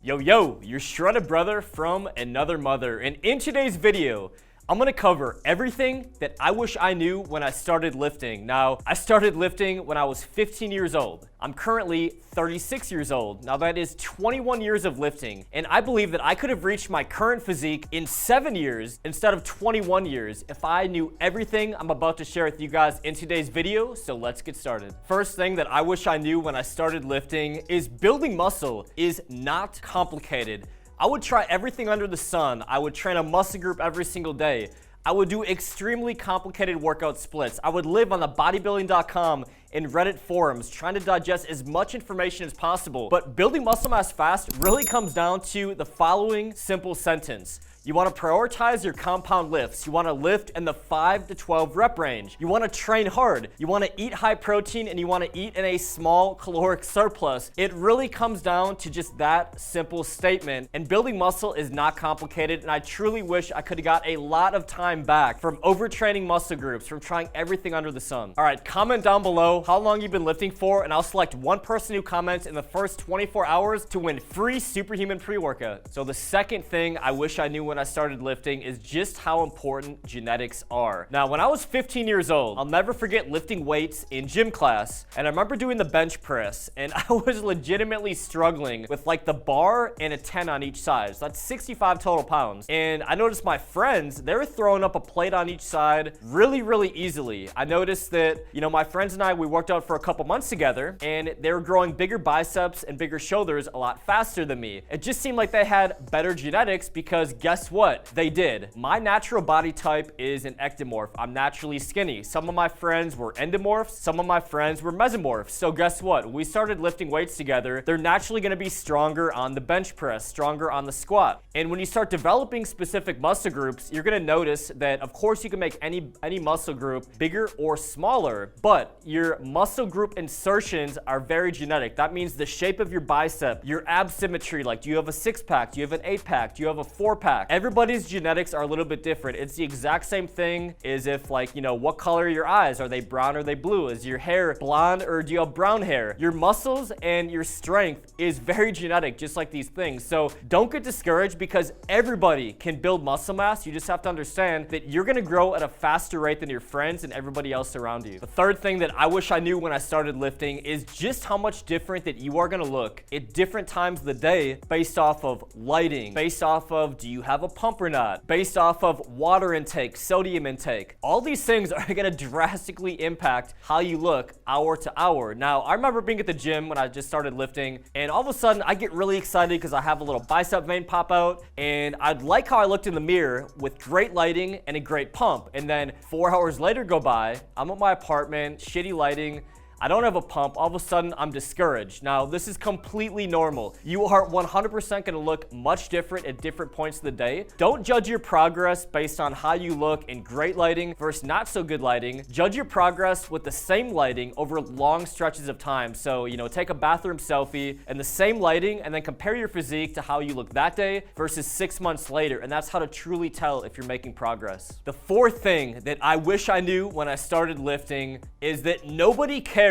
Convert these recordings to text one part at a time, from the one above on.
Yo, your shredded brother from another mother, and in today's video, I'm gonna cover everything that I wish I knew when I started lifting. Now, I started lifting when I was 15 years old. I'm currently 36 years old. Now that is 21 years of lifting, and I believe that I could have reached my current physique in 7 years instead of 21 years if I knew everything I'm about to share with you guys in today's video, so let's get started. First thing that I wish I knew when I started lifting is building muscle is not complicated. I would try everything under the sun. I would train a muscle group every single day. I would do extremely complicated workout splits. I would live on the bodybuilding.com and Reddit forums trying to digest as much information as possible. But building muscle mass fast really comes down to the following simple sentence. You want to prioritize your compound lifts. You want to lift in the 5 to 12 rep range. You want to train hard. You want to eat high protein, and you want to eat in a small caloric surplus. It really comes down to just that simple statement. And building muscle is not complicated, and I truly wish I could have got a lot of time back from overtraining muscle groups, from trying everything under the sun. All right, comment down below how long you've been lifting for, and I'll select one person who comments in the first 24 hours to win free superhuman pre-workout. So the second thing I wish I knew when I started lifting is just how important genetics are. Now, when I was 15 years old, I'll never forget lifting weights in gym class, and I remember doing the bench press, and I was legitimately struggling with like the bar and a 10 on each side. So that's 65 total pounds. And I noticed my friends, they were throwing up a plate on each side really easily. I noticed that, my friends and I, we worked out for a couple months together, and they were growing bigger biceps and bigger shoulders a lot faster than me. It just seemed like they had better genetics because guess what? They did. My natural body type is an ectomorph. I'm naturally skinny. Some of my friends were endomorphs. Some of my friends were mesomorphs. So guess what? When we started lifting weights together, they're naturally going to be stronger on the bench press, stronger on the squat. And when you start developing specific muscle groups, you're going to notice that, of course, you can make any muscle group bigger or smaller, but your muscle group insertions are very genetic. That means the shape of your bicep, your ab symmetry, like do you have a 6-pack? Do you have an 8-pack? Do you have a 4-pack? Everybody's genetics are a little bit different. It's the exact same thing as if what color are your eyes? Are they brown or are they blue? Is your hair blonde or do you have brown hair? Your muscles and your strength is very genetic, just like these things. So don't get discouraged because everybody can build muscle mass. You just have to understand that you're gonna grow at a faster rate than your friends and everybody else around you. The third thing that I wish I knew when I started lifting is just how much different that you are gonna look at different times of the day based off of lighting, based off of do you have a pump or not, based off of water intake, sodium intake. All these things are gonna drastically impact how you look hour to hour. Now, I remember being at the gym when I just started lifting, and all of a sudden I get really excited because I have a little bicep vein pop out, and I'd like how I looked in the mirror with great lighting and a great pump. And then 4 hours later go by, I'm at my apartment, shitty lighting, I don't have a pump, all of a sudden I'm discouraged. Now, this is completely normal. You are 100% gonna look much different at different points of the day. Don't judge your progress based on how you look in great lighting versus not so good lighting. Judge your progress with the same lighting over long stretches of time. So, take a bathroom selfie and the same lighting and then compare your physique to how you look that day versus 6 months later. And that's how to truly tell if you're making progress. The fourth thing that I wish I knew when I started lifting is that nobody cares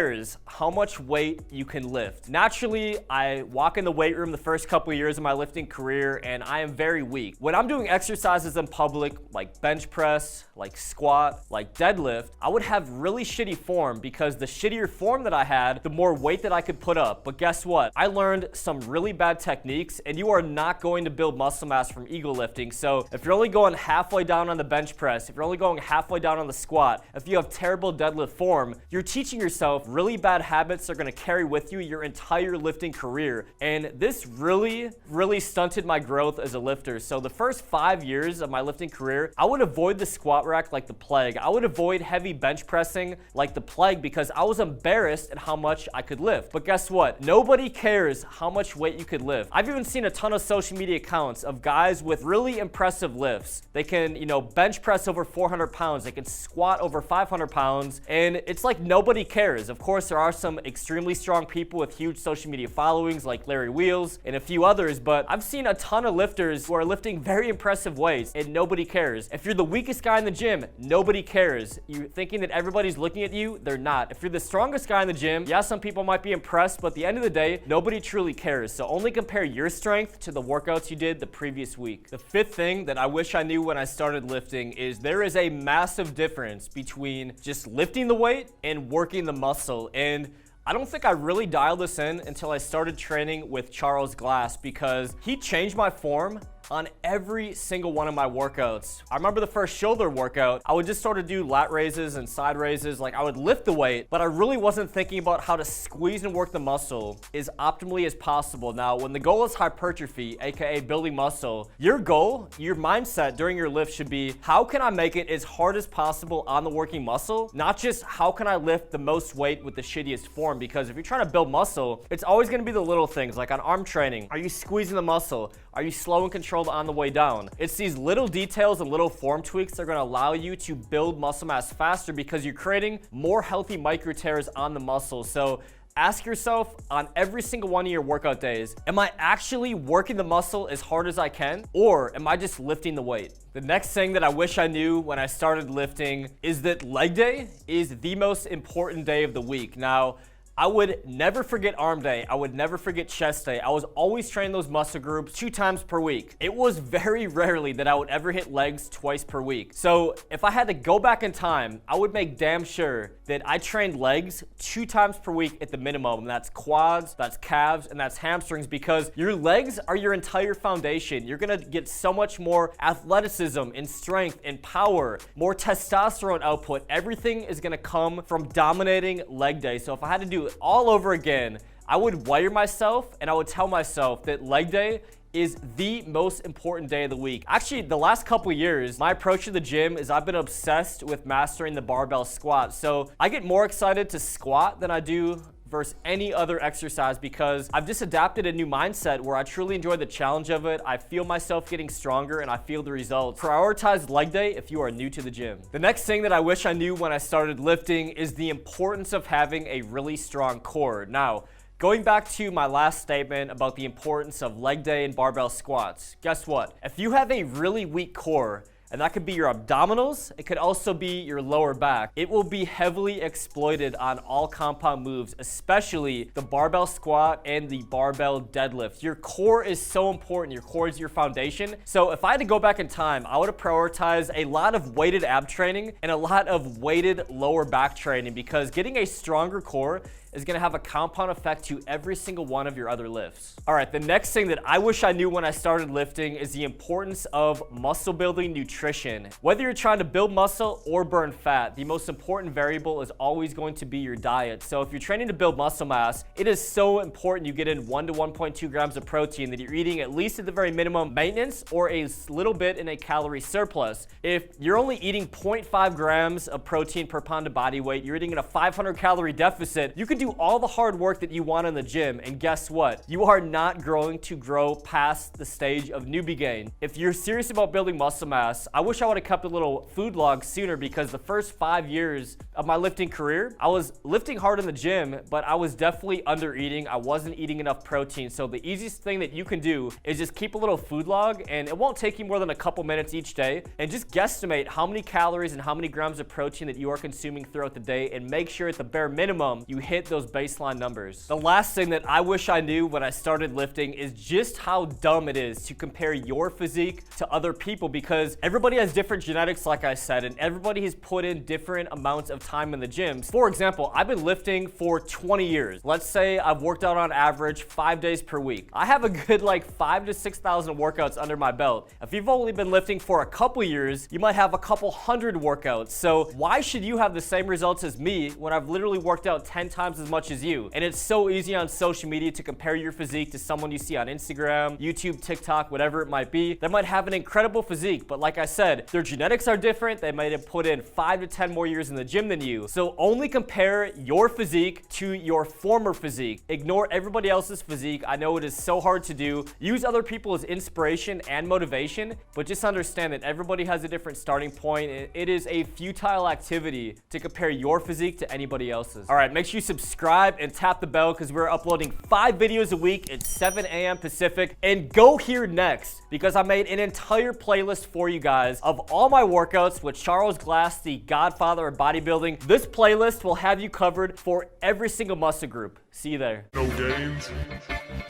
how much weight you can lift. Naturally, I walk in the weight room the first couple of years of my lifting career and I am very weak. When I'm doing exercises in public, like bench press, like squat, like deadlift, I would have really shitty form because the shittier form that I had, the more weight that I could put up. But guess what? I learned some really bad techniques and you are not going to build muscle mass from ego lifting. So if you're only going halfway down on the bench press, if you're only going halfway down on the squat, if you have terrible deadlift form, you're teaching yourself really bad habits are going to carry with you your entire lifting career. And this really stunted my growth as a lifter. So the first 5 years of my lifting career, I would avoid the squat rack like the plague. I would avoid heavy bench pressing like the plague because I was embarrassed at how much I could lift. But guess what? Nobody cares how much weight you could lift. I've even seen a ton of social media accounts of guys with really impressive lifts. They can, bench press over 400 pounds. They can squat over 500 pounds. And it's like nobody cares. Of course, there are some extremely strong people with huge social media followings like Larry Wheels and a few others, but I've seen a ton of lifters who are lifting very impressive weights and nobody cares. If you're the weakest guy in the gym, nobody cares. You're thinking that everybody's looking at you, they're not. If you're the strongest guy in the gym, yeah, some people might be impressed, but at the end of the day, nobody truly cares. So only compare your strength to the workouts you did the previous week. The fifth thing that I wish I knew when I started lifting is there is a massive difference between just lifting the weight and working the muscle. And I don't think I really dialed this in until I started training with Charles Glass, because he changed my form on every single one of my workouts. I remember the first shoulder workout, I would just sort of do lat raises and side raises. Like, I would lift the weight, but I really wasn't thinking about how to squeeze and work the muscle as optimally as possible. Now, when the goal is hypertrophy, aka building muscle, your goal, your mindset during your lift should be, how can I make it as hard as possible on the working muscle? Not just how can I lift the most weight with the shittiest form, because if you're trying to build muscle, it's always gonna be the little things. Like on arm training, are you squeezing the muscle? Are you slow and controlled on the way down? It's these little details and little form tweaks that are going to allow you to build muscle mass faster, because you're creating more healthy micro tears on the muscle. So ask yourself on every single one of your workout days, am I actually working the muscle as hard as I can, or am I just lifting the weight? The next thing that I wish I knew when I started lifting is that leg day is the most important day of the week. Now, I would never forget arm day. I would never forget chest day. I was always training those muscle groups 2 times per week. It was very rarely that I would ever hit legs twice per week. So if I had to go back in time, I would make damn sure that I trained legs 2 times per week at the minimum. And that's quads, that's calves, and that's hamstrings, because your legs are your entire foundation. You're gonna get so much more athleticism and strength and power, more testosterone output. Everything is gonna come from dominating leg day. So if I had to do it all over again, I would wire myself and I would tell myself that leg day is the most important day of the week. Actually, the last couple years, my approach to the gym is I've been obsessed with mastering the barbell squat. So I get more excited to squat than I do versus any other exercise, because I've just adapted a new mindset where I truly enjoy the challenge of it. I feel myself getting stronger and I feel the results. Prioritize leg day if you are new to the gym. The next thing that I wish I knew when I started lifting is the importance of having a really strong core. Now, going back to my last statement about the importance of leg day and barbell squats, guess what? If you have a really weak core, and that could be your abdominals, it could also be your lower back, it will be heavily exploited on all compound moves, especially the barbell squat and the barbell deadlift. Your core is so important. Your core is your foundation. So if I had to go back in time, I would have prioritized a lot of weighted ab training and a lot of weighted lower back training, because getting a stronger core is going to have a compound effect to every single one of your other lifts. All right, the next thing that I wish I knew when I started lifting is the importance of muscle building nutrition. Whether you're trying to build muscle or burn fat, the most important variable is always going to be your diet. So if you're training to build muscle mass, it is so important you get in 1 to 1.2 grams of protein, that you're eating at least at the very minimum maintenance or a little bit in a calorie surplus. If you're only eating 0.5 grams of protein per pound of body weight, you're eating at a 500 calorie deficit, you can do all the hard work that you want in the gym, and guess what? You are not going to grow past the stage of newbie gain. If you're serious about building muscle mass, I wish I would have kept a little food log sooner, because the first 5 years of my lifting career, I was lifting hard in the gym, but I was definitely under eating. I wasn't eating enough protein. So the easiest thing that you can do is just keep a little food log, and it won't take you more than a couple minutes each day, and just guesstimate how many calories and how many grams of protein that you are consuming throughout the day, and make sure at the bare minimum you hit those baseline numbers. The last thing that I wish I knew when I started lifting is just how dumb it is to compare your physique to other people, because everybody has different genetics, like I said, and everybody has put in different amounts of time in the gym. For example, I've been lifting for 20 years. Let's say I've worked out on average 5 days per week. I have a good like 5,000 to 6,000 workouts under my belt. If you've only been lifting for a couple years, you might have a couple hundred workouts. So why should you have the same results as me when I've literally worked out 10 times times as much as you. And it's so easy on social media to compare your physique to someone you see on Instagram, YouTube, TikTok, whatever it might be. They might have an incredible physique, but like I said, their genetics are different. They might have put in 5 to 10 more years in the gym than you. So only compare your physique to your former physique. Ignore everybody else's physique. I know it is so hard to do. Use other people as inspiration and motivation, but just understand that everybody has a different starting point. It is a futile activity to compare your physique to anybody else's. All right, make sure you subscribe and tap the bell because we're uploading 5 videos a week at 7 a.m. Pacific. And go here next because I made an entire playlist for you guys of all my workouts with Charles Glass, the godfather of bodybuilding. This playlist will have you covered for every single muscle group. See you there. No gains,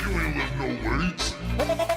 you ain't lift no weights.